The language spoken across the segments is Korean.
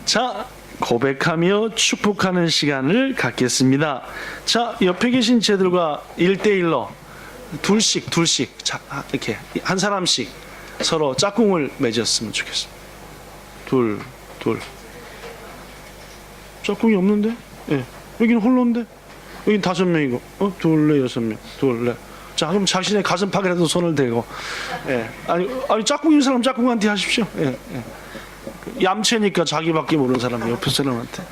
자, 고백하며 축복하는 시간을 갖겠습니다. 자, 옆에 계신 제들과 1대1로 둘씩 자, 이렇게 한 사람씩 서로 짝꿍을 맺었으면 좋겠습니다. 둘. 짝꿍이 없는데? 예. 여기는 홀로인데? 여긴 5명이고, 둘, 넷, 6명, 둘, 넷. 자, 그럼 자신의 가슴팍에라도 손을 대고, 예. 아니, 짝꿍인 사람 짝꿍한테 하십시오. 예. 얌체니까 자기밖에 모르는 사람이 옆에 사람한테.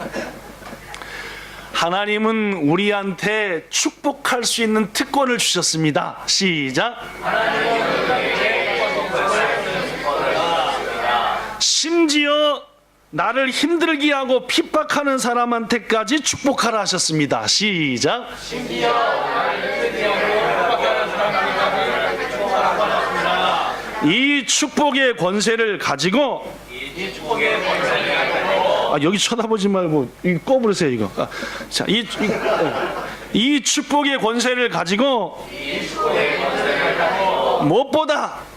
하나님은 우리한테 축복할 수 있는 특권을 주셨습니다. 시작. 심지어 나를 힘들게 하고 핍박하는 사람한테까지 축복하라 하셨습니다. 시작. 심지어 나를 힘들게 하고 핍박하는 사람한테까지 축복하라 하셨습니다. 이 축복의 권세를 가지고 여기 쳐다보지 말고 이거 꺼버리세요 이거. 자, 이 축복의 권세를 가지고 무엇보다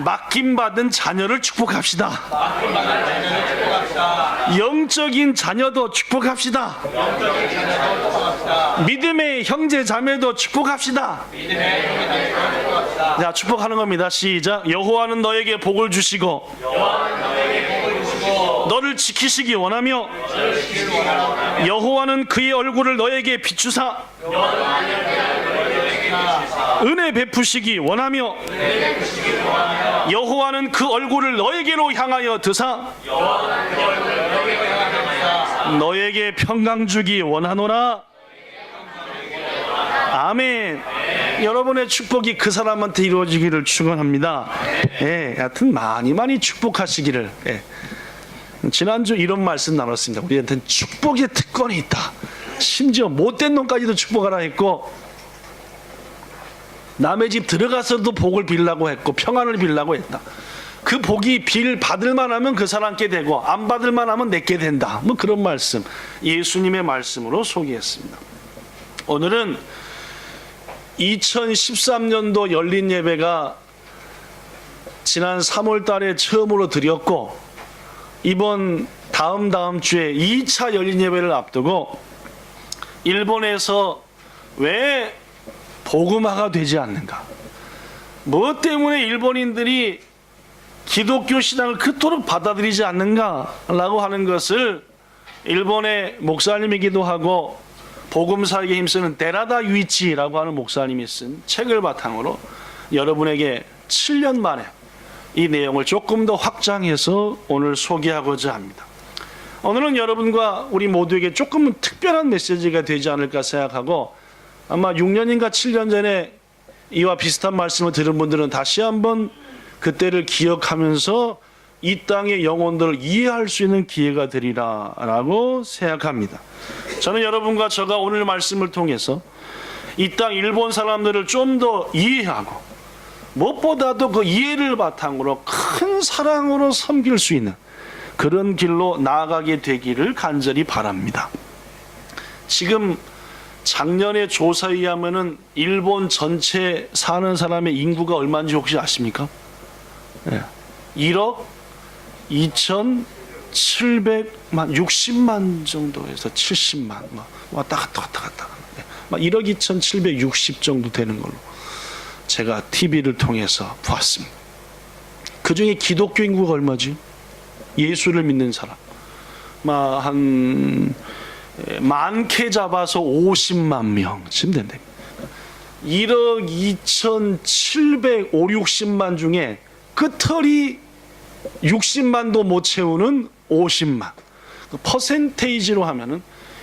맡김받은 자녀를 축복합시다. 영적인 자녀도 축복합시다. 믿음의 형제 자매도 축복합시다. 자, 축복하는 겁니다. 시작. 여호와는 너에게 복을 주시고 너를 지키시기 원하며 여호와는 그의 얼굴을 너에게 비추사 은혜 베푸시기 원하며 여호와는 그 얼굴을 너에게로 향하여 드사 너에게 평강 주기 원하노라. 아멘. 여러분의 축복이 그 사람한테 이루어지기를 축원합니다. 예, 하여튼 많이 축복하시기를. 예. 지난주 이런 말씀 나눴습니다. 우리한테는 축복의 특권이 있다. 심지어 못된 놈까지도 축복하라 했고, 남의 집 들어가서도 복을 빌라고 했고, 평안을 빌라고 했다. 그 복이 받을만 하면 그 사람께 되고 안 받을만 하면 내게 된다. 뭐 그런 말씀, 예수님의 말씀으로 소개했습니다. 오늘은 2013년도 열린 예배가 지난 3월 달에 처음으로 드렸고, 이번 다음 주에 2차 열린 예배를 앞두고 일본에서 왜 복음화가 되지 않는가, 뭐 때문에 일본인들이 기독교 신앙을 그토록 받아들이지 않는가라고 하는 것을 일본의 목사님이기도 하고 복음사에게 힘쓰는 데라다 유이치라고 하는 목사님이 쓴 책을 바탕으로 여러분에게 7년 만에 이 내용을 조금 더 확장해서 오늘 소개하고자 합니다. 오늘은 여러분과 우리 모두에게 조금은 특별한 메시지가 되지 않을까 생각하고, 아마 6년인가 7년 전에 이와 비슷한 말씀을 들은 분들은 다시 한번 그때를 기억하면서 이 땅의 영혼들을 이해할 수 있는 기회가 되리라라고 생각합니다. 저는 여러분과 제가 오늘 말씀을 통해서 이 땅 일본 사람들을 좀 더 이해하고, 무엇보다도 그 이해를 바탕으로 큰 사랑으로 섬길 수 있는 그런 길로 나아가게 되기를 간절히 바랍니다. 지금 작년에 조사에 의하면은 일본 전체 사는 사람의 인구가 얼마인지 혹시 아십니까? 1억 2,700만 60만 정도에서 70만 왔다 갔다 1억 2,760 정도 되는 걸로 제가 TV를 통해서 보았습니다. 그 중에 기독교 인구가 얼마지? 예수를 믿는 사람 많게 잡아서 50만 명쯤 된답니다. 1억 2,760만 중에 끝털이 60만도 못 채우는 50만, 퍼센테이지로 하면은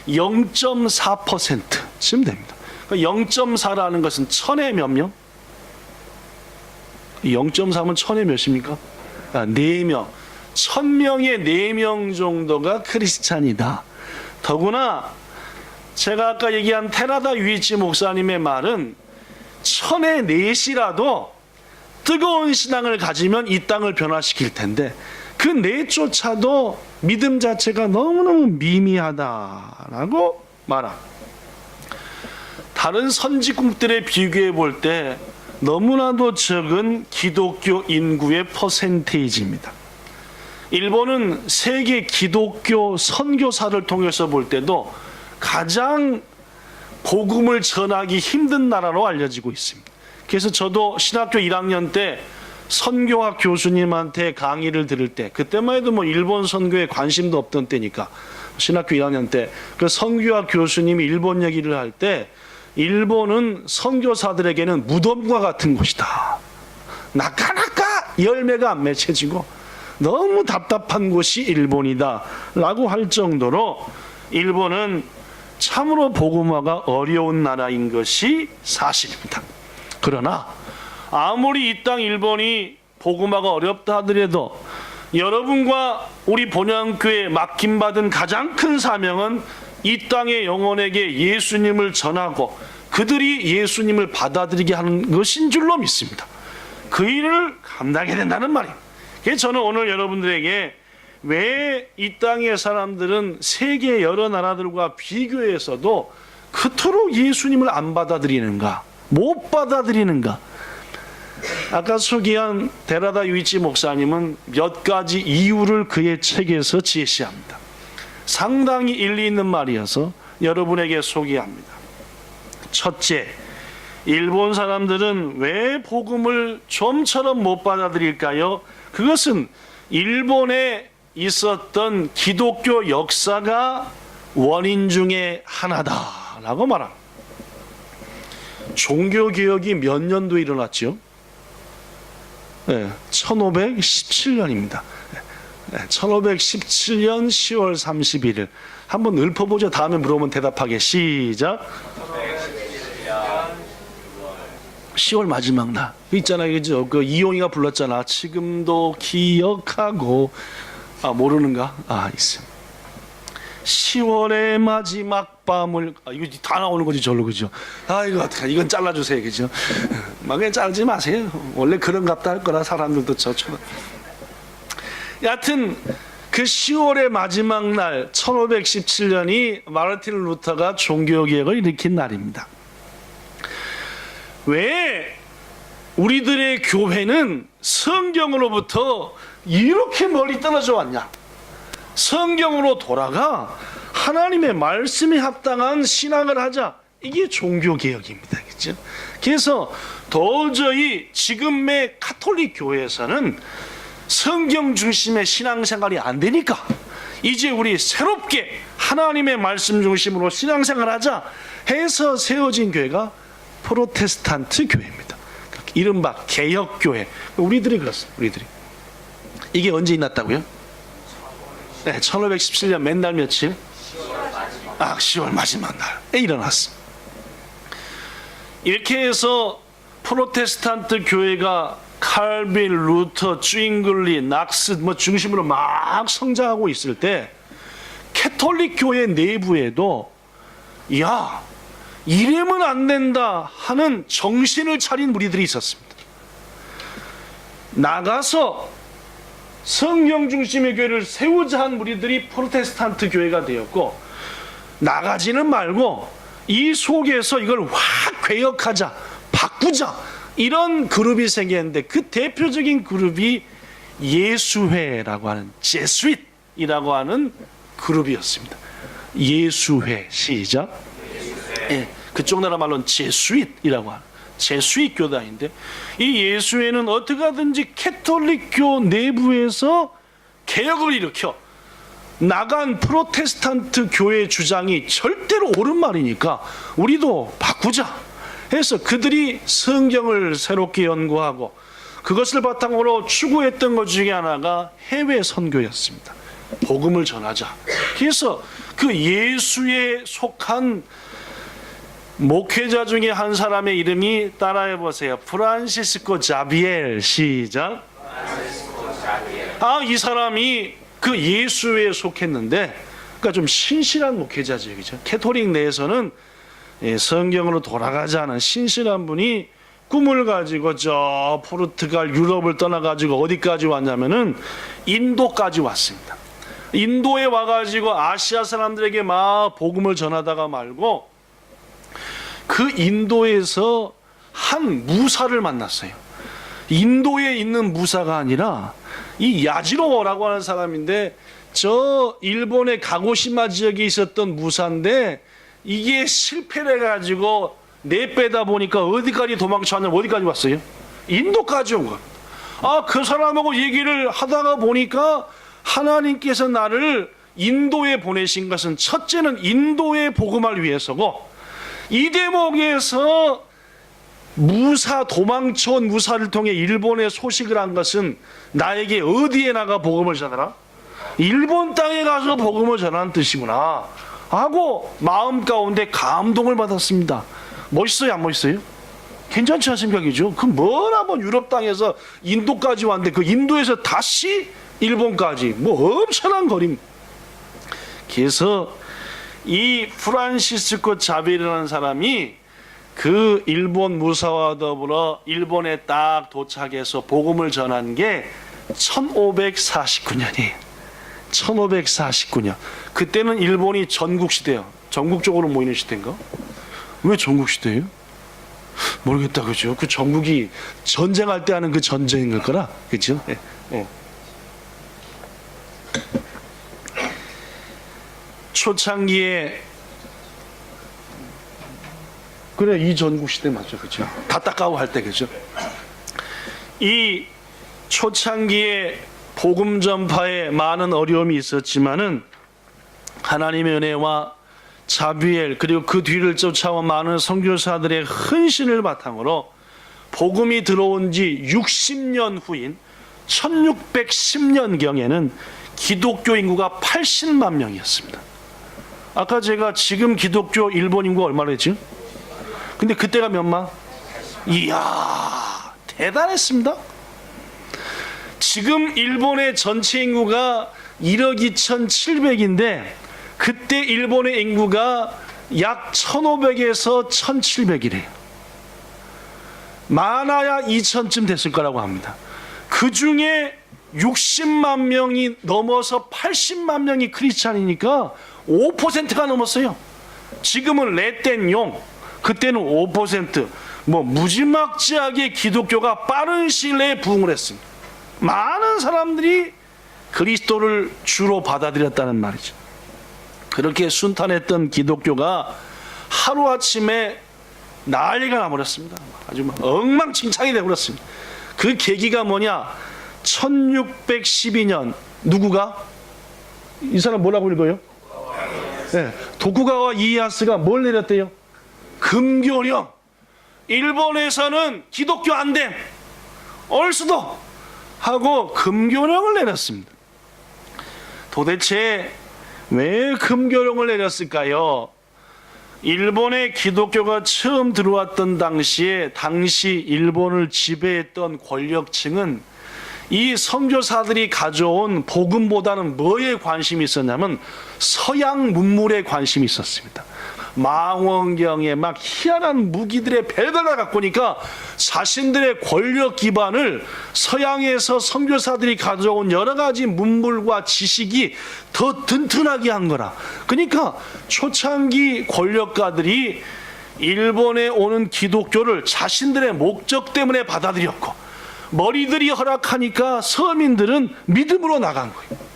0.4%쯤 됩니다. 0.4라는 것은 천에 몇 명? 0.4면 천에 몇입니까? 4명. 1000명의 4명 정도가 크리스찬이다. 더구나 제가 아까 얘기한 테라다 유이치 목사님의 말은 1000의 4시라도 뜨거운 신앙을 가지면 이 땅을 변화시킬 텐데, 그 4조차도 믿음 자체가 너무너무 미미하다라고 말합니다. 다른 선진국들에 비교해 볼 때 너무나도 적은 기독교 인구의 퍼센테이지입니다. 일본은 세계 기독교 선교사를 통해서 볼 때도 가장 복음을 전하기 힘든 나라로 알려지고 있습니다. 그래서 저도 신학교 1학년 때 선교학 교수님한테 강의를 들을 때, 그때만 해도 뭐 일본 선교에 관심도 없던 때니까, 신학교 1학년 때 그 선교학 교수님이 일본 얘기를 할 때, 일본은 선교사들에게는 무덤과 같은 곳이다. 나까나까 열매가 안 맺혀지고 너무 답답한 곳이 일본이다 라고 할 정도로 일본은 참으로 복음화가 어려운 나라인 것이 사실입니다. 그러나 아무리 이 땅 일본이 복음화가 어렵다 하더라도 여러분과 우리 본향교회에 맡김받은 가장 큰 사명은 이 땅의 영혼에게 예수님을 전하고 그들이 예수님을 받아들이게 하는 것인 줄로 믿습니다. 그 일을 감당해야 된다는 말이에요. 그래서 저는 오늘 여러분들에게 왜 이 땅의 사람들은 세계 여러 나라들과 비교해서도 그토록 예수님을 안 받아들이는가, 못 받아들이는가. 아까 소개한 데라다 유이치 목사님은 몇 가지 이유를 그의 책에서 제시합니다. 상당히 일리 있는 말이어서 여러분에게 소개합니다. 첫째, 일본 사람들은 왜 복음을 좀처럼 못 받아들일까요? 그것은 일본에 있었던 기독교 역사가 원인 중에 하나다라고 말합니다. 종교개혁이 몇 년도에 일어났죠? 네, 1517년입니다. 1517년 10월 31일. 한번 읊어보죠. 다음에 물어보면 대답하게. 시작. 10월 마지막 날 있잖아요, 그죠? 그 이용이가 불렀잖아. 지금도 기억하고. 모르는가? 있습니다. 10월의 마지막 밤을. 이거 다 나오는 거지, 절로, 그죠? 이거 어떡하, 이건 잘라주세요, 그죠? 막 그냥 자르지 마세요. 원래 그런갑다 할 거라, 사람들도 저처럼. 여하튼 그 10월의 마지막 날 1517년이 마르틴 루터가 종교개혁을 일으킨 날입니다. 왜 우리들의 교회는 성경으로부터 이렇게 멀리 떨어져 왔냐? 성경으로 돌아가 하나님의 말씀에 합당한 신앙을 하자. 이게 종교개혁입니다. 그렇죠? 그래서 도저히 지금의 가톨릭 교회에서는 성경 중심의 신앙생활이 안 되니까 이제 우리 새롭게 하나님의 말씀 중심으로 신앙생활 하자 해서 세워진 교회가 프로테스탄트 교회입니다. 이른바 개혁교회. 우리들이 그렇습니다. 우리들이. 이게 언제 일어났다고요? 네, 1517년 맨날 며칠? 10월 마지막 날에 일어났습니다. 이렇게 해서 프로테스탄트 교회가 칼빈, 루터, 쭝글리, 낙스 중심으로 막 성장하고 있을 때 캐톨릭 교회 내부에도 이러면 안 된다 하는 정신을 차린 무리들이 있었습니다. 나가서 성경 중심의 교회를 세우자 한 무리들이 프로테스탄트 교회가 되었고, 나가지는 말고 이 속에서 이걸 확 개혁하자, 바꾸자, 이런 그룹이 생겼는데 그 대표적인 그룹이 예수회라고 하는 제수잇이라고 하는 그룹이었습니다. 예수회. 시작. 예, 그쪽 나라 말로는 제수잇이라고 하는 제수잇 교단인데, 이 예수회는 어떻게 하든지 캐톨릭교 내부에서 개혁을 일으켜 나간 프로테스탄트 교회 주장이 절대로 옳은 말이니까 우리도 바꾸자 해서 그들이 성경을 새롭게 연구하고 그것을 바탕으로 추구했던 것 중에 하나가 해외 선교였습니다. 복음을 전하자. 그래서 그 예수에 속한 목회자 중에 한 사람의 이름이, 따라해 보세요. 프란시스코 자비엘. 시작. 이 사람이 그 예수에 속했는데, 그러니까 좀 신실한 목회자죠, 그죠? 캐톨릭 내에서는 성경으로 돌아가지 않은 신실한 분이 꿈을 가지고 저 포르투갈, 유럽을 떠나가지고 어디까지 왔냐면은 인도까지 왔습니다. 인도에 와가지고 아시아 사람들에게 막 복음을 전하다가 말고 그 인도에서 한 무사를 만났어요. 인도에 있는 무사가 아니라 이 야지로라고 하는 사람인데 저 일본의 가고시마 지역에 있었던 무사인데 이게 실패를 해가지고 내빼다 보니까 어디까지 도망쳤냐면 어디까지 왔어요? 인도까지 온 거예요. 그 사람하고 얘기를 하다가 보니까 하나님께서 나를 인도에 보내신 것은 첫째는 인도의 복음을 위해서고, 이 대목에서 도망쳐온 무사를 통해 일본에 소식을 한 것은 나에게 어디에 나가 복음을 전하라? 일본 땅에 가서 복음을 전하는 뜻이구나 하고 마음 가운데 감동을 받았습니다. 멋있어요, 안 멋있어요? 괜찮지 않습니까? 그죠? 그 머나먼 유럽 땅에서 인도까지 왔는데 그 인도에서 다시 일본까지 엄청난 거리입니다. 그래서 이 프란시스코 자비에르라는 사람이 그 일본 무사와 더불어 일본에 딱 도착해서 복음을 전한 게 1549년이에요. 1549년. 그때는 일본이 전국시대예요. 전국적으로 모이는 시대인가? 왜 전국시대예요? 모르겠다, 그죠? 그 전국이 전쟁할 때 하는 그 전쟁인 걸 거라, 그죠? 예. 예. 초창기에 그래, 이 전국시대 맞죠, 그죠? 다따까오 할 때, 그죠? 이 초창기에 복음 전파에 많은 어려움이 있었지만은 하나님의 은혜와 자비엘 그리고 그 뒤를 쫓아온 많은 선교사들의 헌신을 바탕으로 복음이 들어온 지 60년 후인 1610년경에는 기독교 인구가 80만 명이었습니다. 아까 제가 지금 기독교 일본 인구가 얼마나 했죠? 근데 그때가 몇만? 이야, 대단했습니다. 지금 일본의 전체 인구가 1억 2,700인데 그때 일본의 인구가 약 1,500에서 1,700이래요. 많아야 2,000쯤 됐을 거라고 합니다. 그 중에 60만 명이 넘어서 80만 명이 크리스찬이니까 5%가 넘었어요. 지금은 레땐용, 그때는 5%, 무지막지하게 기독교가 빠른 시일 내에 부흥을 했습니다. 많은 사람들이 그리스도를 주로 받아들였다는 말이죠. 그렇게 순탄했던 기독교가 하루아침에 난리가 나버렸습니다. 아주 엉망진창이 되어버렸습니다. 그 계기가 뭐냐? 1612년 누구가? 이 사람 뭐라고 읽어요? 네, 도쿠가와 이에야스가 뭘 내렸대요? 금교령. 일본에서는 기독교 안 됨, 얼수도 하고 금교령을 내렸습니다. 도대체 왜 금교령을 내렸을까요? 일본의 기독교가 처음 들어왔던 당시에 당시 일본을 지배했던 권력층은 이 선교사들이 가져온 복음보다는 뭐에 관심이 있었냐면 서양 문물에 관심이 있었습니다. 망원경에 막 희한한 무기들의 별걸 다 갖고 오니까 자신들의 권력 기반을 서양에서 선교사들이 가져온 여러 가지 문물과 지식이 더 튼튼하게 한 거라. 그러니까 초창기 권력가들이 일본에 오는 기독교를 자신들의 목적 때문에 받아들였고, 머리들이 허락하니까 서민들은 믿음으로 나간 거예요.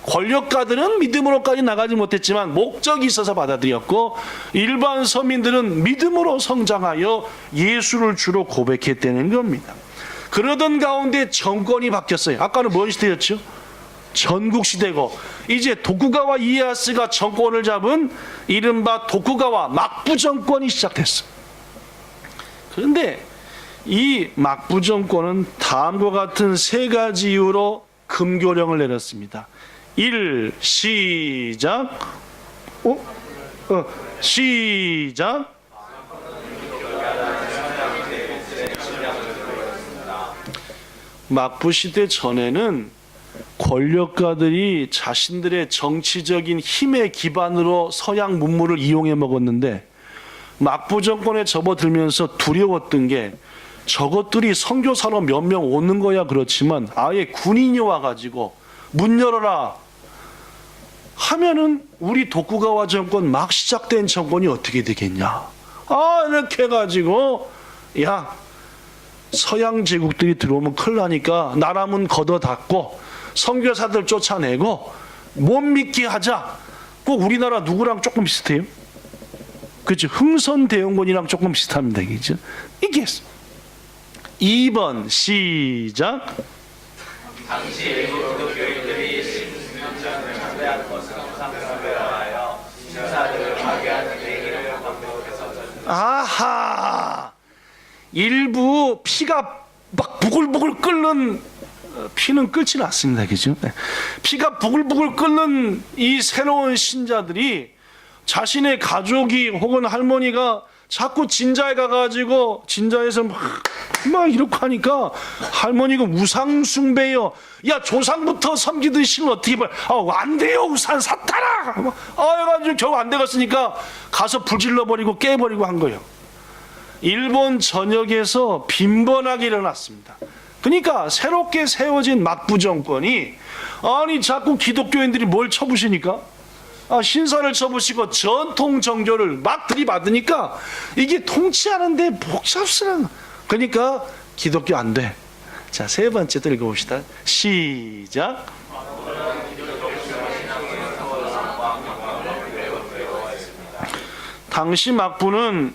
권력가들은 믿음으로까지 나가지 못했지만 목적이 있어서 받아들였고, 일반 서민들은 믿음으로 성장하여 예수를 주로 고백했다는 겁니다. 그러던 가운데 정권이 바뀌었어요. 아까는 뭔 시대였죠? 전국시대고, 이제 도쿠가와 이에야스가 정권을 잡은 이른바 도쿠가와 막부 정권이 시작됐어요. 그런데 이 막부 정권은 다음과 같은 세 가지 이유로 금교령을 내렸습니다. 1. 시작. 시작. 막부 시대 전에는 권력가들이 자신들의 정치적인 힘의 기반으로 서양 문물을 이용해 먹었는데, 막부 정권에 접어들면서 두려웠던 게 저것들이 선교사로 몇 명 오는 거야 그렇지만 아예 군인이 와가지고 문 열어라 하면은 우리 도쿠가와 정권 막 시작된 정권이 어떻게 되겠냐. 이렇게 해가지고 야 서양 제국들이 들어오면 큰일 나니까 나라 문 걷어닫고 선교사들 쫓아내고 못 믿게 하자. 꼭 우리나라 누구랑 조금 비슷해요? 그렇죠. 흥선대원군이랑 조금 비슷합니다. 그죠? 이게 2번 시작. 당시 일부 기독교인들이 신명장을 반대하는 것은 우상숭배를 하여 신사들을 파괴하는 얘기를 반복해서 아하, 일부 피가 막 부글부글 끓는, 피는 끓지는 않습니다. 그죠? 피가 부글부글 끓는 이 새로운 신자들이 자신의 가족이 혹은 할머니가 자꾸 진자에 가가지고 진자에서 막 이렇게 하니까 할머니가 우상숭배요. 야, 조상부터 섬기던 신을 어떻게 봐? 안 돼요. 우상 사타라. 해가지고 겨우 안 되겠으니까 가서 불질러버리고 깨버리고 한 거예요. 일본 전역에서 빈번하게 일어났습니다. 그러니까 새롭게 세워진 막부 정권이 아니 자꾸 기독교인들이 뭘 쳐부시니까 신사를 쳐부시고 전통 정교를 막 들이받으니까 이게 통치하는데 복잡스러운. 그러니까 기독교 안 돼. 자, 세 번째 또 읽어봅시다. 시작. 당시 막부는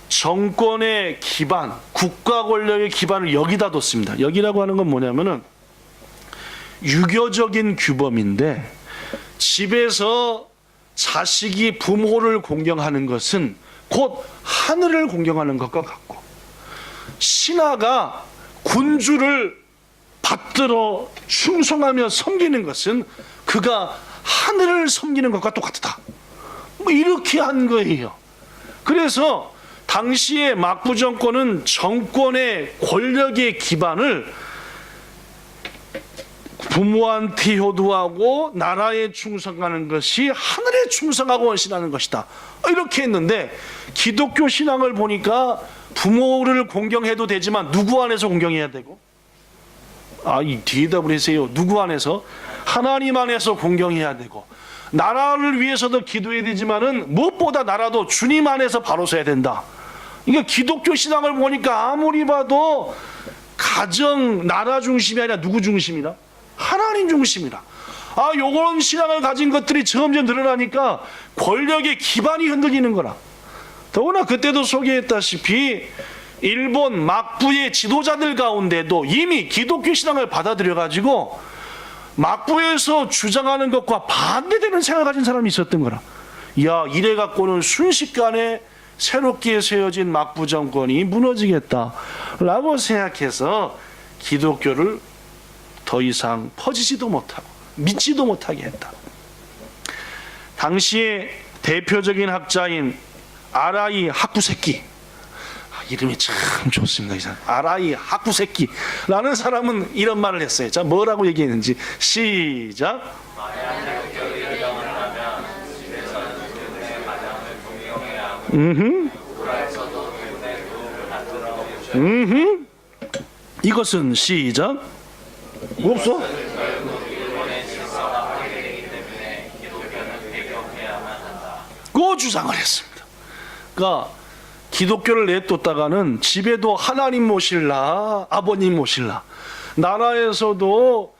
정권의 기반, 국가 권력의 기반을 여기다 뒀습니다. 여기라고 하는 건 뭐냐면은 유교적인 규범인데, 집에서 자식이 부모를 공경하는 것은 곧 하늘을 공경하는 것과 같고, 신하가 군주를 받들어 충성하며 섬기는 것은 그가 하늘을 섬기는 것과 똑같다. 뭐 이렇게 한 거예요. 그래서 당시의 막부 정권은 정권의 권력의 기반을 부모한테 효도하고 나라에 충성하는 것이 하늘에 충성하고 헌신하는 것이다. 이렇게 했는데 기독교 신앙을 보니까 부모를 공경해도 되지만 누구 안에서 공경해야 되고? 이 뒤에답을 하세요. 누구 안에서? 하나님 안에서 공경해야 되고, 나라를 위해서도 기도해야 되지만은 무엇보다 나라도 주님 안에서 바로 서야 된다. 그러니까 기독교 신앙을 보니까 아무리 봐도 가정, 나라 중심이 아니라 누구 중심이다? 하나님 중심이다. 요런 신앙을 가진 것들이 점점 늘어나니까 권력의 기반이 흔들리는 거라. 더구나 그때도 소개했다시피 일본 막부의 지도자들 가운데도 이미 기독교 신앙을 받아들여 가지고 막부에서 주장하는 것과 반대되는 생각을 가진 사람이 있었던 거라. 이래 갖고는 순식간에 새롭게 세워진 막부 정권이 무너지겠다라고 생각해서 기독교를 더 이상 퍼지지도 못하고 믿지도 못하게 했다. 당시의 대표적인 학자인 아라이 하쿠세키, 이름이 참 좋습니다. 이 사람. 아라이 하쿠세키라는 사람은 이런 말을 했어요. 자, 뭐라고 얘기했는지 시작. 이것은 시작. 없어? 그 주장을 했습니다. 그러니까 기독교를 내쫓다가는 집에도 하나님 모실라, 아버님 모실라, 나라에서도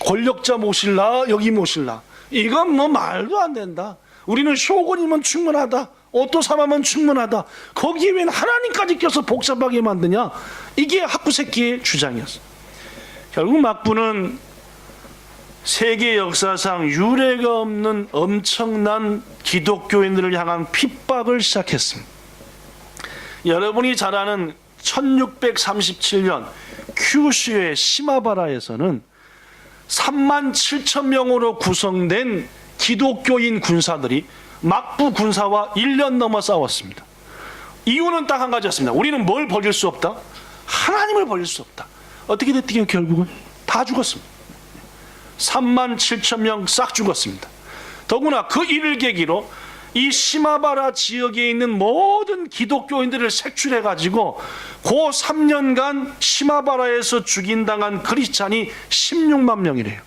권력자 모실라, 여기 모실라, 이건 뭐 말도 안 된다. 우리는 쇼군이면 충분하다, 오토사마면 충분하다, 거기에 왜 하나님까지 껴서 복잡하게 만드냐. 이게 하쿠세키의 주장이었어. 결국 막부는 세계 역사상 유례가 없는 엄청난 기독교인들을 향한 핍박을 시작했습니다. 여러분이 잘 아는 1637년 큐슈의 시마바라에서는 3만 7천 명으로 구성된 기독교인 군사들이 막부 군사와 1년 넘어 싸웠습니다. 이유는 딱 한 가지였습니다. 우리는 뭘 버릴 수 없다? 하나님을 버릴 수 없다. 어떻게 됐더니 결국은 다 죽었습니다. 3만 7천 명 싹 죽었습니다. 더구나 그 일을 계기로 이 시마바라 지역에 있는 모든 기독교인들을 색출해가지고 그 3년간 시마바라에서 죽인당한 크리스찬이 16만 명이래요.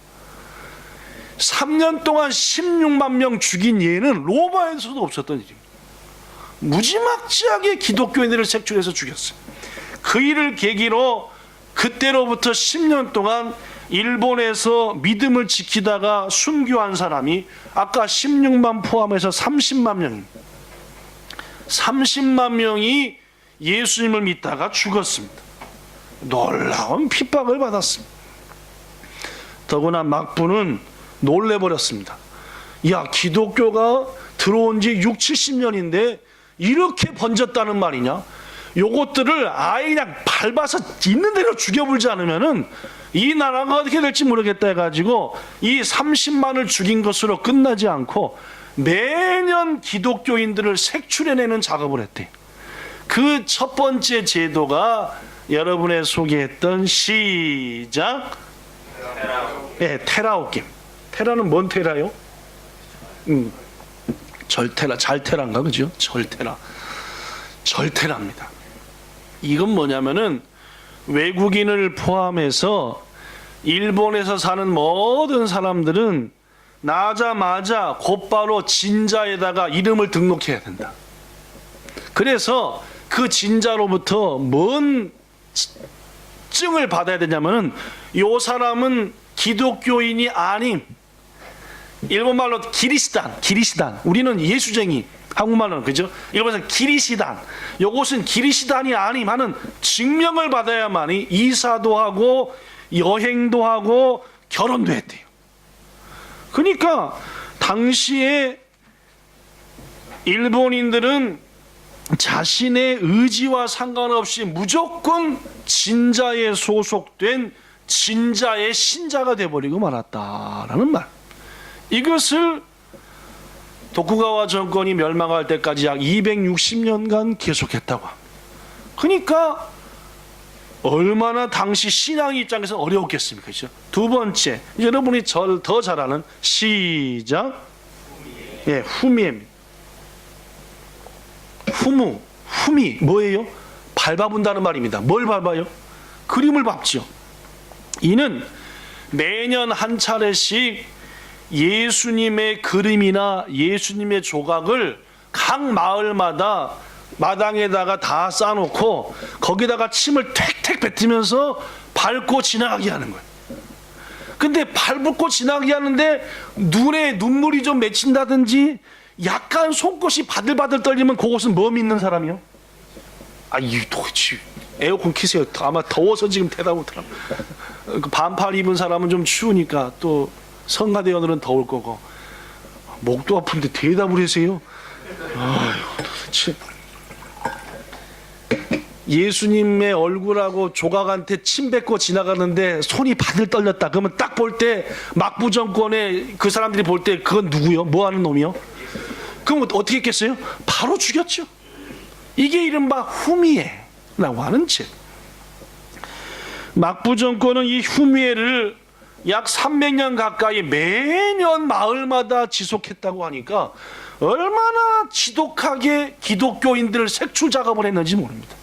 3년 동안 16만 명 죽인 예는 로마에서도 없었던 일입니다. 무지막지하게 기독교인들을 색출해서 죽였어요. 그 일을 계기로 그때로부터 10년 동안 일본에서 믿음을 지키다가 순교한 사람이 아까 16만 포함해서 30만 명입니다. 30만 명이 예수님을 믿다가 죽었습니다. 놀라운 핍박을 받았습니다. 더구나 막부는 놀래버렸습니다. 야, 기독교가 들어온 지 6, 70년인데 이렇게 번졌다는 말이냐? 요것들을 아예 그냥 밟아서 있는 대로 죽여불지 않으면은 이 나라가 어떻게 될지 모르겠다 해가지고 이 30만을 죽인 것으로 끝나지 않고 매년 기독교인들을 색출해내는 작업을 했대요. 그 첫 번째 제도가 여러분의 소개했던 시작 테라오김. 테라는 뭔 테라요? 절테라, 잘테라인가 그죠? 절테라입니다. 이건 뭐냐면은 외국인을 포함해서 일본에서 사는 모든 사람들은 나자마자 곧바로 진자에다가 이름을 등록해야 된다. 그래서 그 진자로부터 뭔 증을 받아야 되냐면은 요 사람은 기독교인이 아님, 일본말로 기리시단, 우리는 예수쟁이, 한국말로는 그죠? 일본에서 기리시단, 요것은 기리시단이 아님 하는 증명을 받아야만이 이사도 하고 여행도 하고 결혼도 했대요. 그러니까 당시에 일본인들은 자신의 의지와 상관없이 무조건 진자에 소속된 진자의 신자가 되어버리고 말았다라는 말. 이것을 도쿠가와 정권이 멸망할 때까지 약 260년간 계속했다고 합니다. 그러니까 얼마나 당시 신앙 입장에서 어려웠겠습니까? 그렇죠? 두 번째, 여러분이 더 잘 아는 시작 후미입니다. 후미 뭐예요? 밟아본다는 말입니다. 뭘 밟아요? 그림을 밟죠. 이는 매년 한 차례씩 예수님의 그림이나 예수님의 조각을 각 마을마다 마당에다가 다 쌓아놓고 거기다가 침을 택택 뱉으면서 밟고 지나가게 하는 거예요. 근데 밟고 지나가게 하는데 눈에 눈물이 좀 맺힌다든지 약간 손끝이 바들바들 떨리면 그것은 뭐 믿는 사람이요? 이 도대체 에어컨 키세요. 아마 더워서 지금 대답 못하나. 반팔 입은 사람은 좀 추우니까 또 성가대원들은 더울 거고 목도 아픈데 대답을 하세요. 예수님의 얼굴하고 조각한테 침 뱉고 지나가는데 손이 바들 떨렸다. 그러면 딱 볼 때 막부 정권의 그 사람들이 볼 때 그건 누구요? 뭐 하는 놈이요? 그럼 어떻게 했겠어요? 바로 죽였죠. 이게 이른바 후미에라고 하는 죄. 막부 정권은 이 후미에를 약 300년 가까이 매년 마을마다 지속했다고 하니까 얼마나 지독하게 기독교인들을 색출 작업을 했는지 모릅니다.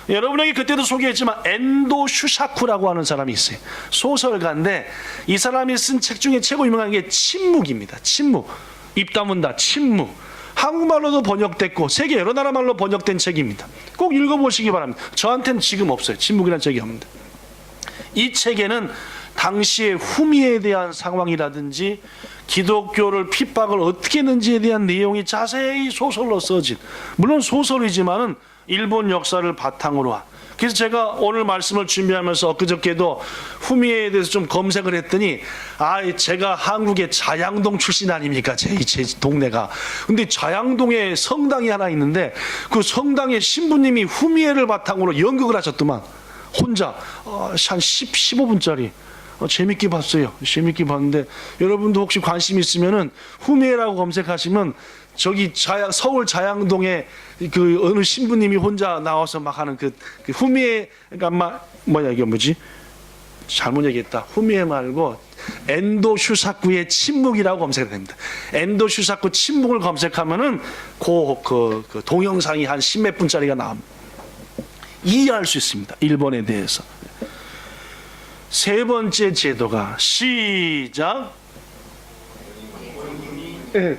여러분에게 그때도 소개했지만 엔도 슈샤쿠라고 하는 사람이 있어요. 소설가인데 이 사람이 쓴 책 중에 최고 유명한 게 침묵입니다. 침묵. 입 다문다. 침묵. 한국말로도 번역됐고 세계 여러 나라 말로 번역된 책입니다. 꼭 읽어보시기 바랍니다. 저한테는 지금 없어요. 침묵이라는 책이 없는데. 이 책에는 당시의 후미에 대한 상황이라든지 기독교를 핍박을 어떻게 했는지에 대한 내용이 자세히 소설로 써진, 물론 소설이지만은 일본 역사를 바탕으로 한. 그래서 제가 오늘 말씀을 준비하면서 엊그저께도 후미에에 대해서 좀 검색을 했더니 제가 한국의 자양동 출신 아닙니까? 제 동네가. 근데 자양동에 성당이 하나 있는데 그 성당의 신부님이 후미에를 바탕으로 연극을 하셨더만 혼자 한 15분짜리 재밌게 봤어요. 재밌게 봤는데 여러분도 혹시 관심 있으면은 후미에라고 검색하시면 저기 서울 자양동에 그 어느 신부님이 혼자 나와서 막 하는 그 후미에, 그러니까 이게 뭐지? 잘못 얘기했다. 후미에 말고 엔도 슈사쿠의 침묵이라고 검색이 됩니다. 엔도 슈사쿠 침묵을 검색하면은 그 동영상이 한 10몇 분짜리가 나옵니다. 이해할 수 있습니다. 일본에 대해서. 세 번째 제도가 시작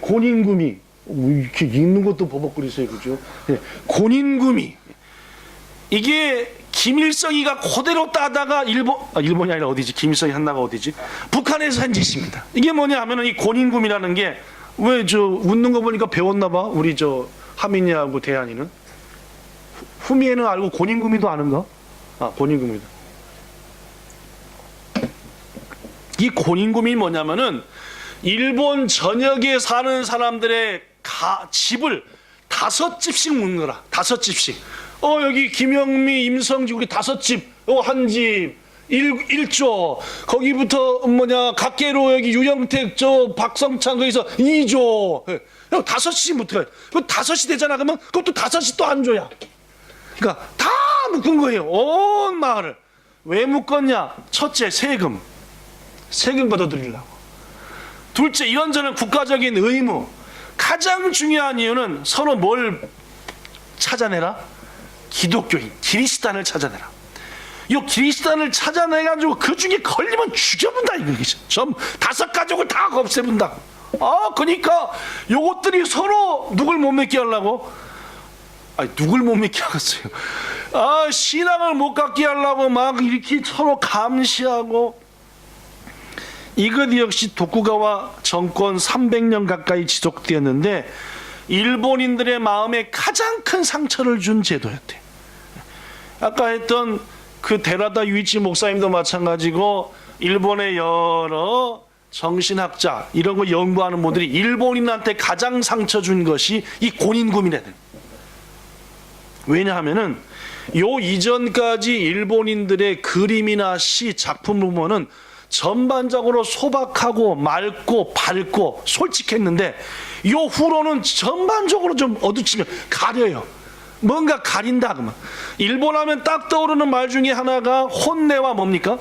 곤인구미. 이렇게 읽는 것도 버벅거리세요, 그죠? 곤인구미. 이게 김일성이가 그대로 따다가 일본이 아니라 어디지? 김일성이 한 나라가 어디지? 북한에서 한 짓입니다. 이게 뭐냐 하면은 이 고닌금이라는 게 왜 저 웃는 거 보니까 배웠나 봐. 우리 저 하민이하고 대한이는 후미에는 알고 고닌금이도 아는가? 아, 고닌금이다. 이 고닌금이 뭐냐면은 일본 전역에 사는 사람들의 집을 5집씩 묻는 거라. 5집씩. 여기 김영미, 임성지 우리 5집, 한 집, 1조. 거기부터 각계로 여기 유영택, 박성찬 거기서 2조. 5씩 묻어요. 그 5이 되잖아. 그러면 그것도 5이 또 한 조야. 그러니까 다 묶은 거예요. 온 마을을. 왜 묶었냐? 첫째, 세금 걷어들이려고. 둘째, 이런저런 국가적인 의무. 가장 중요한 이유는 서로 뭘 찾아내라? 기독교인, 기리스탄을 찾아내라. 이 기리스탄을 찾아내가지고 그 중에 걸리면 죽여본다 이거죠. 좀 5가족을 다 없애본다. 그러니까 요것들이 서로 누굴 못 믿게 하려고? 누굴 못 믿게 하겠어요. 신앙을 못 갖게 하려고 막 이렇게 서로 감시하고. 이것 역시 도쿠가와 정권 300년 가까이 지속되었는데 일본인들의 마음에 가장 큰 상처를 준 제도였대. 아까 했던 그 데라다 유이치 목사님도 마찬가지고 일본의 여러 정신학자 이런 거 연구하는 분들이 일본인한테 가장 상처 준 것이 이 고닌금이래. 왜냐하면은 요 이전까지 일본인들의 그림이나 시 작품을 보면은 전반적으로 소박하고 맑고 밝고 솔직했는데 요 후로는 전반적으로 좀 어두치면 가려요. 뭔가 가린다 그러면. 일본 하면 딱 떠오르는 말 중에 하나가 혼내와 뭡니까?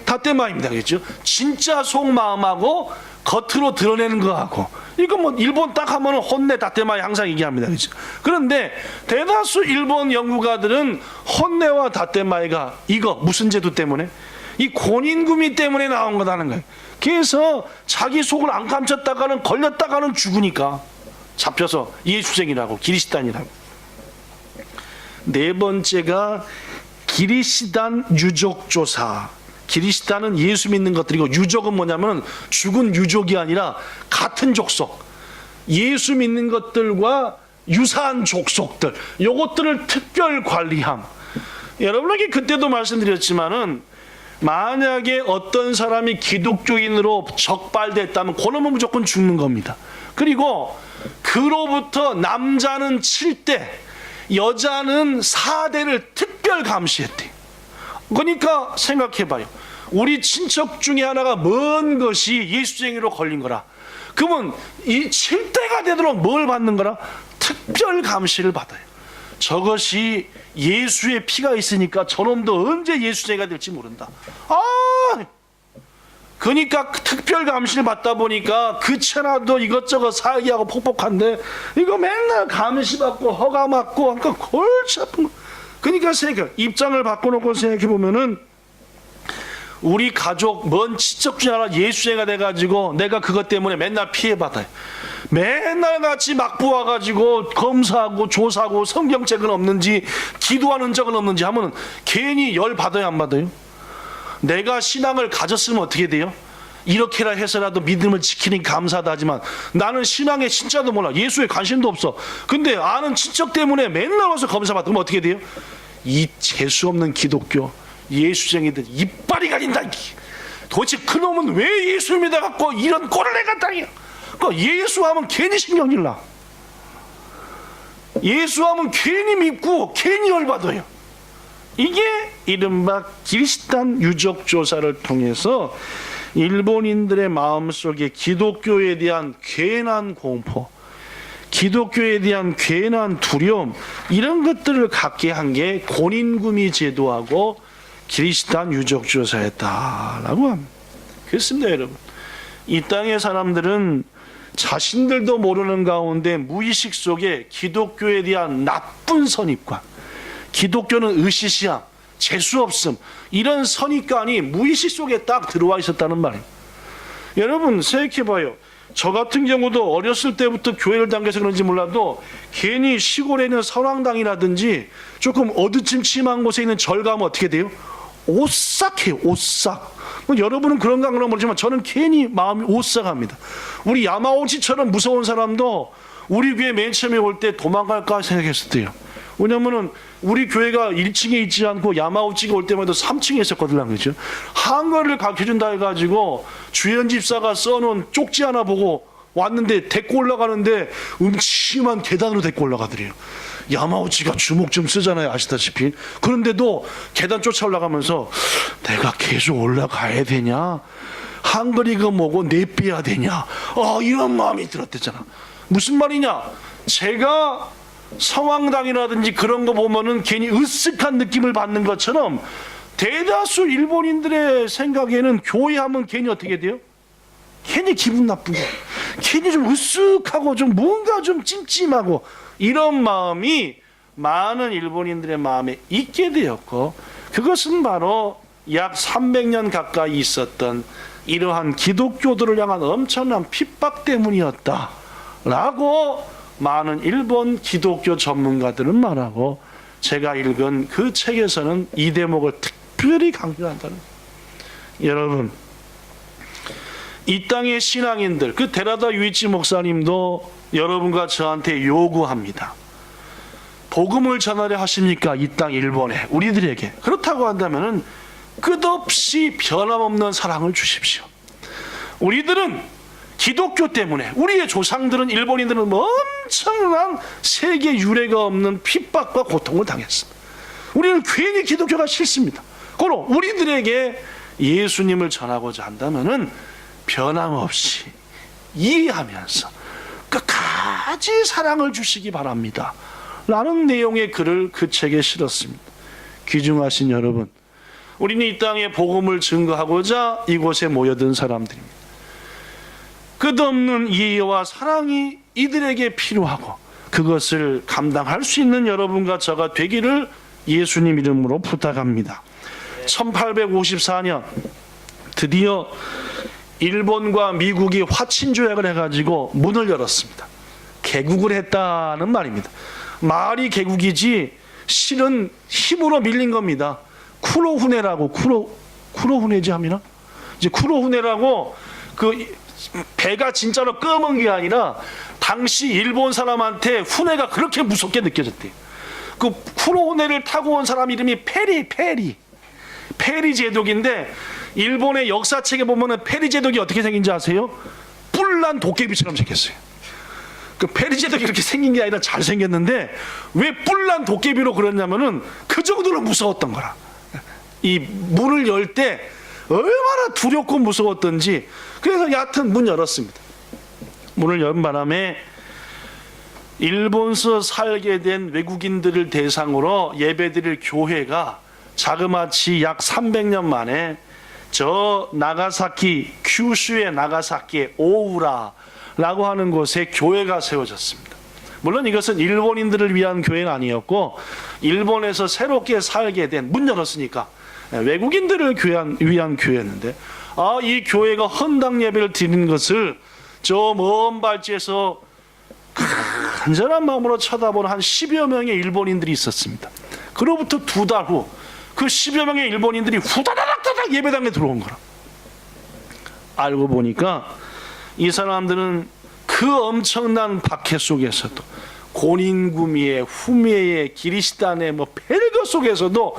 다테마입니다. 그렇죠? 진짜 속마음하고 겉으로 드러내는 거하고. 이거 일본 딱 하면은 혼내 다테마이 항상 얘기합니다. 그렇죠? 그런데 대다수 일본 연구가들은 혼내와 다테마이가 이거 무슨 제도 때문에? 이 고닌금이 때문에 나온 거다는 거예요. 그래서 자기 속을 안 감췄다가는 걸렸다가는 죽으니까 잡혀서 예수쟁이라고 기리시단이라고. 네 번째가 기리시단 유족조사. 기리시단은 예수 믿는 것들이고 유족은 뭐냐면 죽은 유족이 아니라 같은 족속. 예수 믿는 것들과 유사한 족속들. 요것들을 특별 관리함. 여러분에게 그때도 말씀드렸지만은 만약에 어떤 사람이 기독교인으로 적발됐다면 그놈은 무조건 죽는 겁니다. 그리고 그로부터 남자는 7대, 여자는 4대를 특별 감시했대. 그러니까 생각해봐요. 우리 친척 중에 하나가 먼 것이 예수쟁이로 걸린 거라. 그러면 이 7대가 되도록 뭘 받는 거라? 특별 감시를 받아요. 저것이 예수의 피가 있으니까 저놈도 언제 예수쟁이가 될지 모른다. 그러니까 특별 감시를 받다 보니까 그 천하도 이것저것 사기하고 폭폭한데 이거 맨날 감시받고 허가맞고 그러니까 골치 아픈 거. 그러니까 입장을 바꿔놓고 생각해보면은 우리 가족 먼 친척 중에 하나 예수쟁이가 돼가지고 내가 그것 때문에 맨날 피해받아요. 맨날 같이 막부 와가지고 검사하고 조사하고 성경책은 없는지 기도하는 적은 없는지 하면 괜히 열 받아요 안 받아요? 내가 신앙을 가졌으면 어떻게 돼요? 이렇게라 해서라도 믿음을 지키니 감사하다 하지만 나는 신앙의 진짜도 몰라. 예수에 관심도 없어. 근데 아는 친척 때문에 맨날 와서 검사받으면 어떻게 돼요? 이 재수없는 기독교 예수쟁이들 이빨이 가린다. 도대체 그놈은 왜 예수 믿어갖고 이런 꼴을 내갔다냐. 그러니까 예수하면 괜히 신경질 나. 예수하면 괜히 믿고 괜히 열받아요. 이게 이른바 기리시탄 유적조사를 통해서 일본인들의 마음속에 기독교에 대한 괜한 공포, 기독교에 대한 괜한 두려움 이런 것들을 갖게 한 게 고닌금이 제도하고 기리시탄 유적조사였다라고 합니다. 그렇습니다 여러분. 이 땅의 사람들은 자신들도 모르는 가운데 무의식 속에 기독교에 대한 나쁜 선입관, 기독교는 으시시함, 재수없음 이런 선입관이 무의식 속에 딱 들어와 있었다는 말이에요. 여러분 생각해봐요. 저 같은 경우도 어렸을 때부터 교회를 다녀서 그런지 몰라도 괜히 시골에 있는 선왕당이라든지 조금 어두침침한 곳에 있는 절 가면 어떻게 돼요? 오싹해요. 오싹. 여러분은 그런가 모르지만 저는 괜히 마음이 오싹합니다. 우리 야마오치처럼 무서운 사람도 우리 교회 맨 처음에 올 때 도망갈까 생각했을 때요. 왜냐면은 우리 교회가 1층에 있지 않고 야마오치가 올 때마다 3층에 있었거든요. 그죠? 한글을 가르쳐준다 해가지고 주연 집사가 써놓은 쪽지 하나 보고 왔는데 데리고 올라가는데 음침한 계단으로 데리고 올라가더래요. 야마오치가 주먹 좀 쓰잖아요. 아시다시피. 그런데도 계단 쫓아 올라가면서 내가 계속 올라가야 되냐? 한글이 그 뭐고 내빼야 되냐? 이런 마음이 들었댔잖아. 무슨 말이냐? 제가 성황당이라든지 그런 거 보면은 괜히 으쓱한 느낌을 받는 것처럼 대다수 일본인들의 생각에는 교회 하면 괜히 어떻게 돼요? 괜히 기분 나쁘고 괜히 좀 으쓱하고 좀 뭔가 좀 찜찜하고 이런 마음이 많은 일본인들의 마음에 있게 되었고, 그것은 바로 약 300년 가까이 있었던 이러한 기독교들을 향한 엄청난 핍박 때문이었다라고 많은 일본 기독교 전문가들은 말하고, 제가 읽은 그 책에서는 이 대목을 특별히 강조한다는 거예요. 여러분, 이 땅의 신앙인들, 그 데라다 유이치 목사님도 여러분과 저한테 요구합니다. 복음을 전하려 하십니까? 이 땅 일본에, 우리들에게. 그렇다고 한다면은 끝없이 변함없는 사랑을 주십시오. 우리들은 기독교 때문에, 우리의 조상들은, 일본인들은 엄청난 세계 유례가 없는 핍박과 고통을 당했습니다. 우리는 괜히 기독교가 싫습니다. 고로 우리들에게 예수님을 전하고자 한다면은 변함없이 이해하면서 끝까지 사랑을 주시기 바랍니다 라는 내용의 글을 그 책에 실었습니다. 귀중하신 여러분, 우리는 이 땅에 복음을 증거하고자 이곳에 모여든 사람들입니다. 끝없는 이해와 사랑이 이들에게 필요하고, 그것을 감당할 수 있는 여러분과 저가 되기를 예수님 이름으로 부탁합니다. 1854년 드디어 일본과 미국이 화친조약을 해가지고 문을 열었습니다. 개국을 했다는 말입니다. 말이 개국이지 실은 힘으로 밀린 겁니다. 쿠로후네라고, 쿠로후네지 하미나? 이제 쿠로후네라고, 그 배가 진짜로 검은 게 아니라 당시 일본 사람한테 후네가 그렇게 무섭게 느껴졌대요. 그 쿠로후네를 타고 온 사람 이름이 페리 제독인데, 일본의 역사책에 보면은 페리 제독이 어떻게 생긴지 아세요? 뿔난 도깨비처럼 생겼어요. 그 페리 제독이 이렇게 생긴 게 아니라 잘생겼는데 왜 뿔난 도깨비로 그랬냐면은 그 정도로 무서웠던 거라. 이 문을 열 때 얼마나 두렵고 무서웠던지. 그래서 여하튼 문 열었습니다. 문을 연 바람에 일본서 살게 된 외국인들을 대상으로 예배드릴 교회가 자그마치 약 300년 만에 저 나가사키, 큐슈의 나가사키의 오우라라고 하는 곳에 교회가 세워졌습니다. 물론 이것은 일본인들을 위한 교회는 아니었고, 일본에서 새롭게 살게 된, 문 열었으니까 외국인들을 위한 교회였는데, 이 교회가 헌당 예배를 드리는 것을 저 먼 발치에서 간절한 마음으로 쳐다보는 한 10여 명의 일본인들이 있었습니다. 그로부터 2달 후 그 10여 명의 일본인들이 후다다닥다닥 예배당에 들어온 거라. 알고 보니까 이 사람들은 그 엄청난 박해 속에서도, 고닌구미의, 후미의, 기리시단의 벨거 속에서도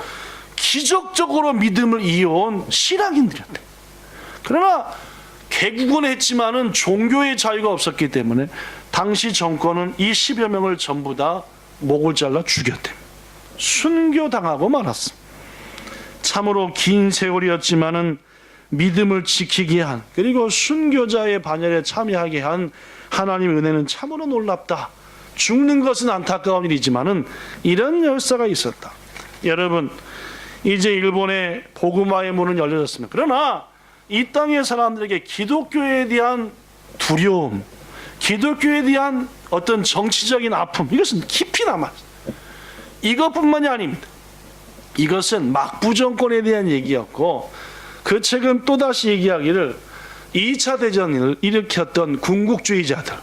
기적적으로 믿음을 이어온 신앙인들이었대. 그러나 개국은 했지만은 종교의 자유가 없었기 때문에 당시 정권은 이 10여 명을 전부 다 목을 잘라 죽였대. 순교당하고 말았습니다. 참으로 긴 세월이었지만은 믿음을 지키게 한, 그리고 순교자의 반열에 참여하게 한 하나님의 은혜는 참으로 놀랍다. 죽는 것은 안타까운 일이지만은 이런 역사가 있었다. 여러분, 이제 일본의 복음화의 문은 열려졌습니다. 그러나 이 땅의 사람들에게 기독교에 대한 두려움, 기독교에 대한 어떤 정치적인 아픔, 이것은 깊이 남았어요. 이것뿐만이 아닙니다. 이것은 막부 정권에 대한 얘기였고, 그 책은 또다시 얘기하기를 2차 대전을 일으켰던 군국주의자들,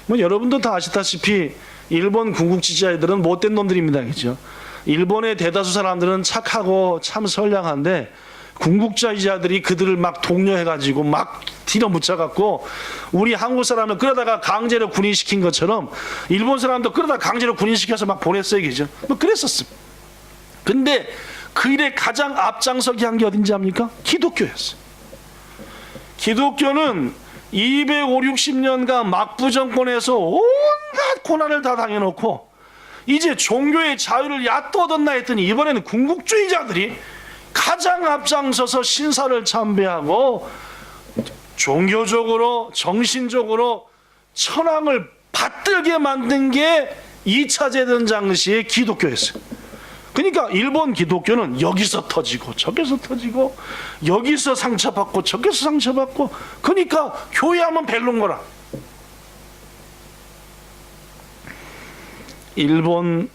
뭐 여러분도 다 아시다시피 일본 군국주의자들은 못된 놈들입니다, 그죠? 일본의 대다수 사람들은 착하고 참 선량한데 군국주의자들이 그들을 막 독려해가지고 막 뒤로 묻혀갖고 우리 한국 사람을 끌어다가 강제로 군인시킨 것처럼 일본 사람도 끌어다 강제로 군인시켜서 막 보냈어요, 그죠? 뭐 그랬었습니다. 근데 그 일에 가장 앞장서기 한 게 어딘지 압니까? 기독교였어요. 기독교는 250~60년간 막부 정권에서 온갖 고난을 다 당해놓고 이제 종교의 자유를 야또 얻었나 했더니 이번에는 군국주의자들이 가장 앞장서서 신사를 참배하고 종교적으로 정신적으로 천황을 받들게 만든 게 2차 대전 당시의 기독교였어요. 그러니까 일본 기독교는 여기서 터지고 저기서 터지고 여기서 상처받고 저기서 상처받고, 그러니까 교회하면 벨론 거라. 일본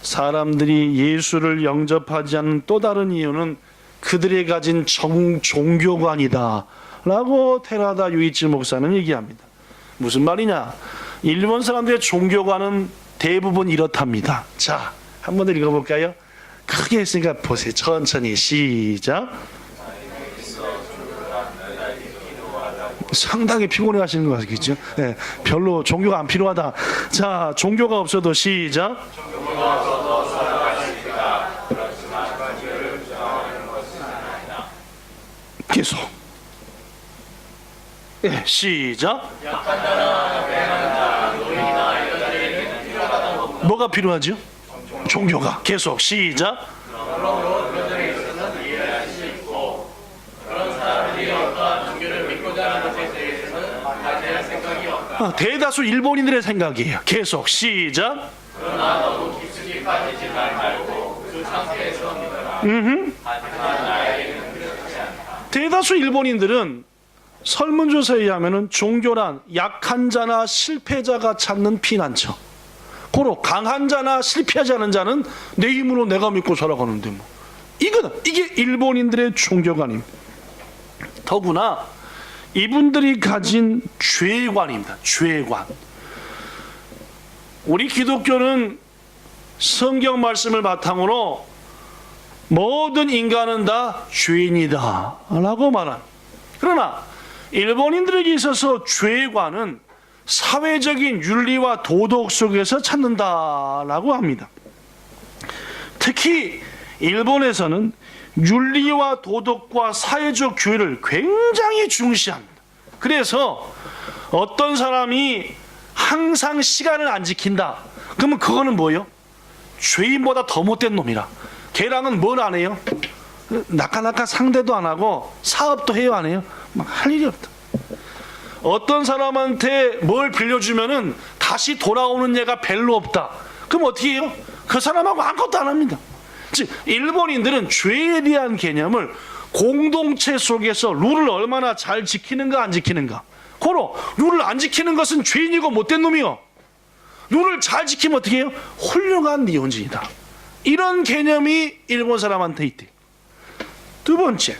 사람들이 예수를 영접하지 않는 또 다른 이유는 그들이 가진 종교관이다 라고 테라다 유이치 목사는 얘기합니다. 무슨 말이냐? 일본 사람들의 종교관은 대부분 이렇답니다. 자, 한 번 더 읽어볼까요? 크게 했으니까 보세요. 천천히 시작. 상당히 피곤해 하시는 거 같겠죠? 네, 별로 종교가 안 필요하다. 자, 종교가 없어도 시작. 계속. 네, 시작. 뭐가 필요하죠? 종교가. 계속 시작. 대다수 일본인들의 생각이에요. 계속 시작. 그러나 너무 깊숙이 빠지지 말고 그 상태에서 대다수 일본인들은 설문조사에 의하면 종교란 약한 자나 실패자가 찾는 피난처, 고로 강한 자나 실패하지 않은 자는 내 힘으로 내가 믿고 살아가는데 뭐 이게 일본인들의 종교관입니다. 더구나 이분들이 가진 죄관입니다. 죄관. 우리 기독교는 성경 말씀을 바탕으로 모든 인간은 다 죄인이다 라고 말합니다. 그러나 일본인들에게 있어서 죄관은 사회적인 윤리와 도덕 속에서 찾는다라고 합니다. 특히 일본에서는 윤리와 도덕과 사회적 교회를 굉장히 중시합니다. 그래서 어떤 사람이 항상 시간을 안 지킨다, 그러면 그거는 뭐예요? 죄인보다 더 못된 놈이라. 걔랑은 뭘 안 해요? 나까나까 상대도 안 하고 사업도 해요, 안 해요? 막 할 일이 없다. 어떤 사람한테 뭘 빌려주면은 다시 돌아오는 얘가 별로 없다. 그럼 어떻게 해요? 그 사람하고 아무것도 안 합니다. 즉 일본인들은 죄에 대한 개념을 공동체 속에서 룰을 얼마나 잘 지키는가 안 지키는가, 고로 룰을 안 지키는 것은 죄인이고 못된 놈이요, 룰을 잘 지키면 어떻게 해요? 훌륭한 니혼진이다. 이런 개념이 일본 사람한테 있대. 두 번째,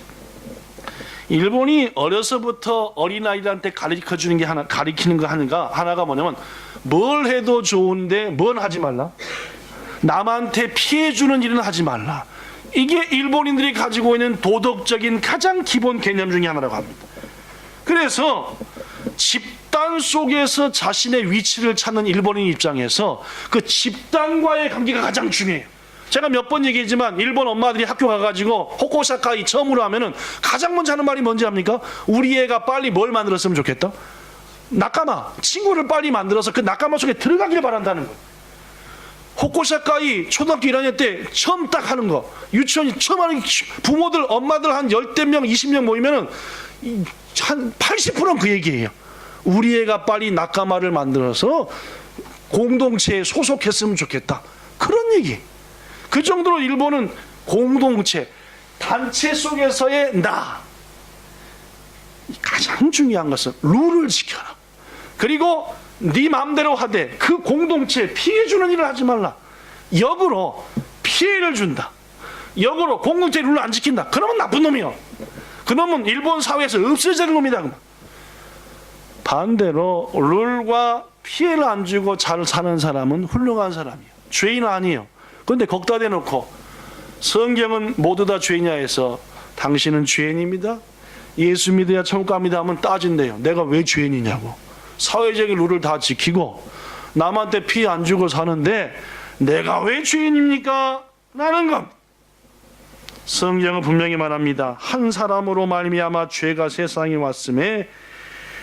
일본이 어려서부터 어린아이들한테 가르쳐주는 게 가르치는 거 하나가 뭐냐면, 뭘 해도 좋은데 뭘 하지 말라? 남한테 피해주는 일은 하지 말라. 이게 일본인들이 가지고 있는 도덕적인 가장 기본 개념 중에 하나라고 합니다. 그래서 집단 속에서 자신의 위치를 찾는 일본인 입장에서 그 집단과의 관계가 가장 중요해요. 제가 몇 번 얘기했지만 일본 엄마들이 학교 가가지고 호코사카이 처음으로 하면은 가장 먼저 하는 말이 뭔지 압니까? 우리 애가 빨리 뭘 만들었으면 좋겠다? 나까마, 친구를 빨리 만들어서 그 나까마 속에 들어가길 바란다는 거예요. 호코사카이 초등학교 1학년 때 처음 딱 하는 거, 유치원이 처음 하는, 부모들 엄마들 한 10명 20명 모이면은 한 80%는 그 얘기예요. 우리 애가 빨리 나까마를 만들어서 공동체에 소속했으면 좋겠다, 그런 얘기. 그 정도로 일본은 공동체, 단체 속에서의 나, 가장 중요한 것은 룰을 지켜라. 그리고 네 마음대로 하되 그 공동체에 피해 주는 일을 하지 말라. 역으로 피해를 준다, 역으로 공동체 룰을 안 지킨다, 그러면 나쁜 놈이요. 그놈은 일본 사회에서 없어질 놈이다. 반대로 룰과 피해를 안 주고 잘 사는 사람은 훌륭한 사람이에요. 죄인 아니에요. 그런데 거기다 대놓고 성경은 모두 다 죄인이야 해서 당신은 죄인입니다. 예수 믿어야 천국 갑니다 하면 따진대요. 내가 왜 죄인이냐고. 사회적인 룰을 다 지키고 남한테 피해 안 주고 사는데 내가 왜 죄인입니까? 라는 것. 성경은 분명히 말합니다. 한 사람으로 말미암아 죄가 세상에 왔음에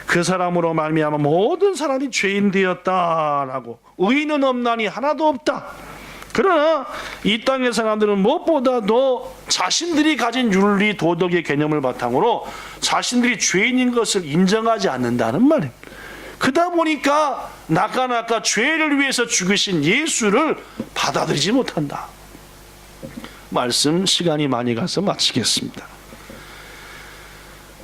그 사람으로 말미암아 모든 사람이 죄인 되었다라고. 의인은 없나니 하나도 없다. 그러나 이 땅의 사람들은 무엇보다도 자신들이 가진 윤리 도덕의 개념을 바탕으로 자신들이 죄인인 것을 인정하지 않는다는 말입니다. 그러다 보니까 나까나까 죄를 위해서 죽으신 예수를 받아들이지 못한다. 말씀 시간이 많이 가서 마치겠습니다.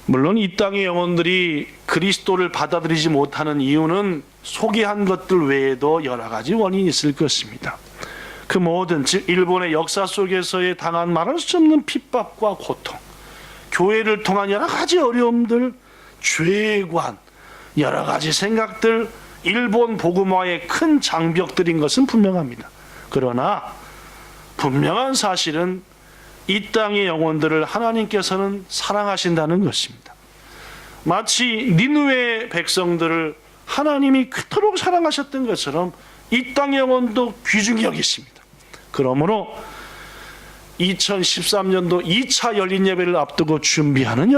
물론 이 땅의 영혼들이 그리스도를 받아들이지 못하는 이유는 소개한 것들 외에도 여러 가지 원인이 있을 것입니다. 그 모든, 즉 일본의 역사 속에서의 당한 말할 수 없는 핍박과 고통, 교회를 통한 여러 가지 어려움들, 죄관, 여러 가지 생각들, 일본 복음화의 큰 장벽들인 것은 분명합니다. 그러나 분명한 사실은 이 땅의 영혼들을 하나님께서는 사랑하신다는 것입니다. 마치 니느웨 백성들을 하나님이 그토록 사랑하셨던 것처럼 이 땅의 영혼도 귀중히 여기십니다. 그러므로 2013년도 2차 열린 예배를 앞두고 준비하는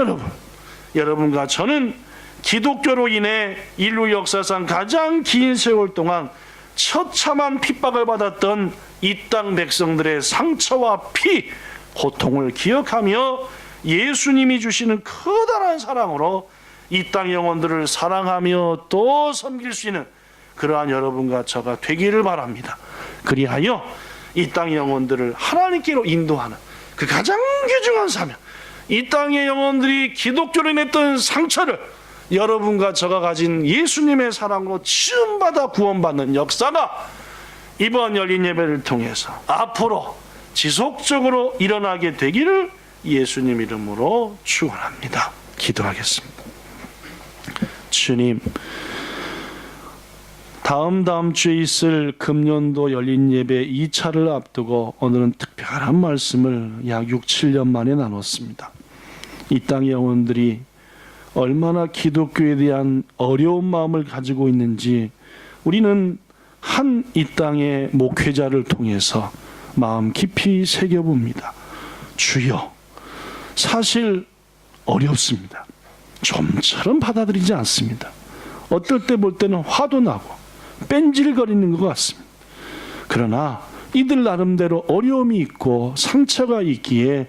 여러분과 저는 기독교로 인해 인류 역사상 가장 긴 세월 동안 처참한 핍박을 받았던 이 땅 백성들의 상처와 피, 고통을 기억하며 예수님이 주시는 커다란 사랑으로 이 땅 영혼들을 사랑하며 또 섬길 수 있는 그러한 여러분과 저가 되기를 바랍니다. 그리하여 이 땅의 영혼들을 하나님께로 인도하는 그 가장 귀중한 사명, 이 땅의 영혼들이 기독교로 인했던 상처를 여러분과 저가 가진 예수님의 사랑으로 치유받아 구원받는 역사가 이번 열린 예배를 통해서 앞으로 지속적으로 일어나게 되기를 예수님 이름으로 축원합니다. 기도하겠습니다. 주님, 다음 주에 있을 금년도 열린 예배 2차를 앞두고 오늘은 특별한 말씀을 약 6, 7년 만에 나눴습니다. 이 땅의 영혼들이 얼마나 기독교에 대한 어려운 마음을 가지고 있는지 우리는 한 이 땅의 목회자를 통해서 마음 깊이 새겨봅니다. 주여, 사실 어렵습니다. 좀처럼 받아들이지 않습니다. 어떨 때 볼 때는 화도 나고 뺀질거리는 것 같습니다. 그러나 이들 나름대로 어려움이 있고 상처가 있기에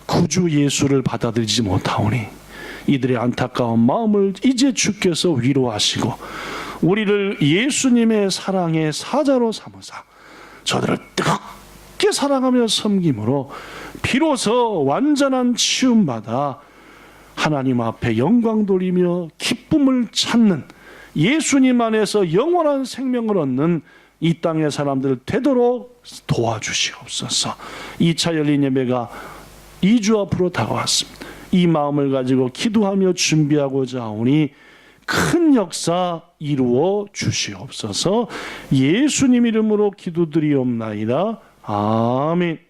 구주 예수를 받아들이지 못하오니 이들의 안타까운 마음을 이제 주께서 위로하시고 우리를 예수님의 사랑의 사자로 삼으사 저들을 뜨겁게 사랑하며 섬김으로 비로소 완전한 치움받아 하나님 앞에 영광 돌리며 기쁨을 찾는 예수님 안에서 영원한 생명을 얻는 이 땅의 사람들 되도록 도와주시옵소서. 2차 열린 예배가 2주 앞으로 다가왔습니다. 이 마음을 가지고 기도하며 준비하고자 하오니 큰 역사 이루어 주시옵소서. 예수님 이름으로 기도드리옵나이다. 아멘.